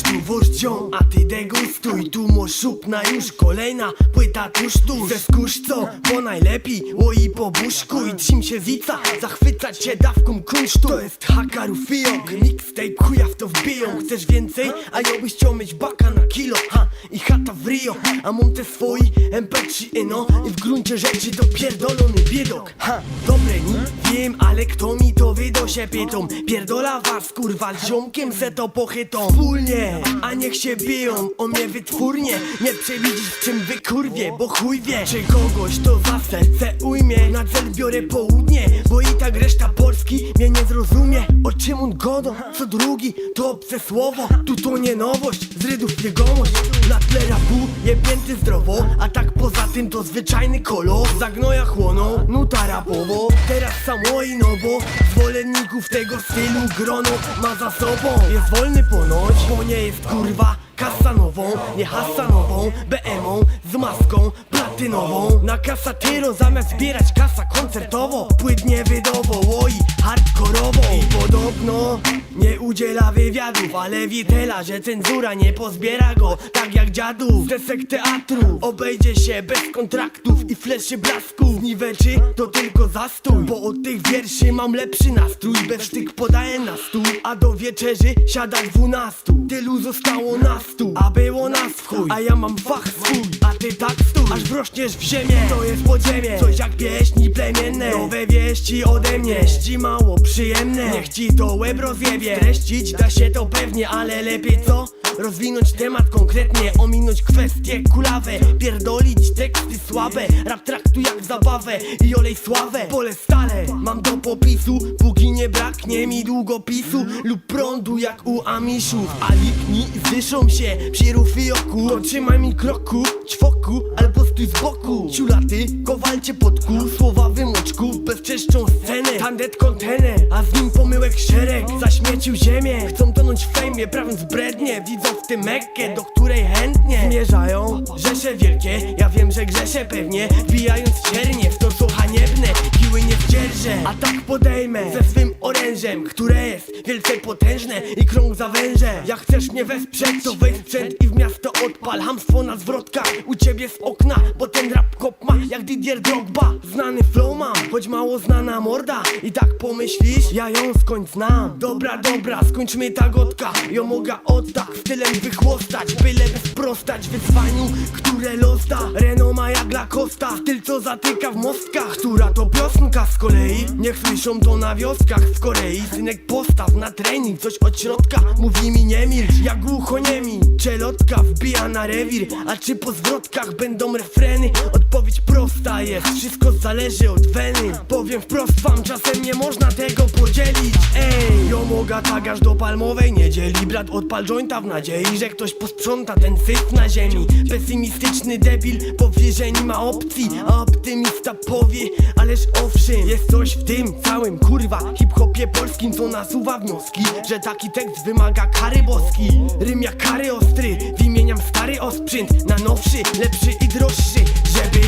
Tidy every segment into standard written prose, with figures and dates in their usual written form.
tu włożdzią, a ty degustuj. Tu moszupna już kolejna płyta tuż. Ze skórz co, bo najlepiej łoi po buszku. I trzym się wica, zachwycać się dawką kunsztu. To jest Hakaru Fiok, mixtape chuja w to wbiją. Chcesz więcej? A ja byś chciał mieć baka na kilo. Ha, i chata w Rio, a mam te swoi MP3 ino. I w gruncie rzeczy to pierdolony biedok. Ha, dobre nie wiem, ale kto mi to wydał się pytą. Pierdola was kurwa, z ziomkiem se to pochytą. Wspólnie, a niech się biją o mnie wytwórnie. Nie przewidzisz w czym wykurwie, bo chuj wie, czy kogoś to za serce ujmie. Na cel biorę południe, bo i tak reszta Polski mnie nie zrozumie. O czym on godą, co drugi to obce słowo. Tu to nie nowość, z rydów jegomość. Na tle rapu jebnięty zdrowo, a tak poza tym to zwyczajny kolor. Zagnoja chłoną, nuta rapowo. Teraz samo i no bo zwolenników tego stylu grono ma za sobą. Jest wolny ponoć, bo nie jest kurwa kasanową, nie hasanową, BM-ą z maską platynową. Na kasatyro zamiast zbierać kasa koncertowo, płynnie wydowo, oj, hardkorowo. I podobno nie udziela wywiadów, ale witela, że cenzura nie pozbiera go tak jak dziadów. Desek teatru obejdzie się bez kontraktów i fleszy blasków. Niweczy to tylko zastój, bo od tych wierszy mam lepszy nastrój. Bez sztyk podaję na stół, a do wieczerzy siada 12. Tylu zostało na stół, a było nas w chuj. A ja mam fach swój, a ty tak stój, aż wrośniesz w ziemię. To jest podziemie, coś jak pieśni plemienne. Nowe wieści ode mnie, ści mało przyjemne. Niech ci to łeb rozjebie. Treścić da się to pewnie, ale lepiej co? Rozwinąć temat konkretnie, ominąć kwestie kulawe. Pierdolić teksty słabe, rap traktuj jak zabawę i olej sławę. Pole stale mam do popisu, póki nie braknie mi długopisu lub prądu jak u Amishów. A likni zdyszą się przy rufioku. To trzymaj mi kroku, ćwoku albo stój z boku. Ciulaty, kowalcie pod kół, słowa wymoczku, bezczeszczą scenę. Tandet kontener, a z nim pomyłek szereg. Zaśmiecił ziemię, chcą tonąć w fejmie, prawiąc brednie. Widzą w tym Mekkę, do której chętnie zmierzają rzesze wielkie. Ja wiem, że grzeszę pewnie, wbijając ciernie w to co haniebne. Piły nie zdzierżę, a tak podejmę ze swym orężem, które jest wielce potężne i krąg zawężę. Jak chcesz mnie wesprzeć, to weź sprzęt i w miasto odpal. Hamstwo na zwrotkach u ciebie z okna, bo ten rap kop ma jak Didier Drogba. Znany flow mam, choć mało znana morda. I tak pomyślisz, ja ją skądś znam. Dobra, skończmy ta gotka. Ją mogę oddać, stylem wychłostać, byle sprostać wyzwaniu, które los da. Renoma jak Lacosta, styl co zatyka w mostkach. Która to piosenka z kolei? Niech słyszą to na wioskach w Korei. Synek postaw na trening, coś od środka mówi mi nie milcz, jak głuchoniemi. Czelotka wbija na rewir, a czy po zwrotkach będą refreny? Odpowiedź prosta jest, wszystko zależy od weny. Powiem wprost wam, czasem nie można tego podzielić. Ej, ją mogę tak aż do palmowej niedzieli. Brat odpal jointa w nadziei, że ktoś posprząta ten syf na ziemi. Pesymistyczny debil powie, że nie ma opcji, a optymista powie, ależ owszem, jest coś w tym całym kurwa hip-hopie polskim, co nasuwa wnioski, że taki tekst wymaga kary boskiej. Rym jak kary ostry, wymieniam stary osprzęt na nowszy, lepszy i droższy, żeby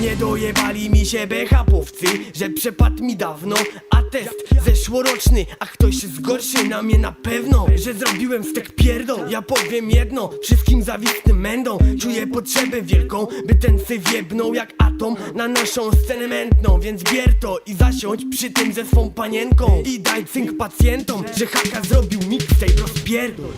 nie dojebali mi się BHP-owcy, że przepadł mi dawno atest zeszłoroczny, a ktoś zgorszy na mnie na pewno, że zrobiłem stek pierdol. Ja powiem jedno, wszystkim zawistnym mędą. Czuję potrzebę wielką, by ten syf jebnął jak atom na naszą scenę mętną. Więc bier to i zasiądź przy tym ze swą panienką i daj cynk pacjentom, że Haka zrobił mixtape rozpierdol.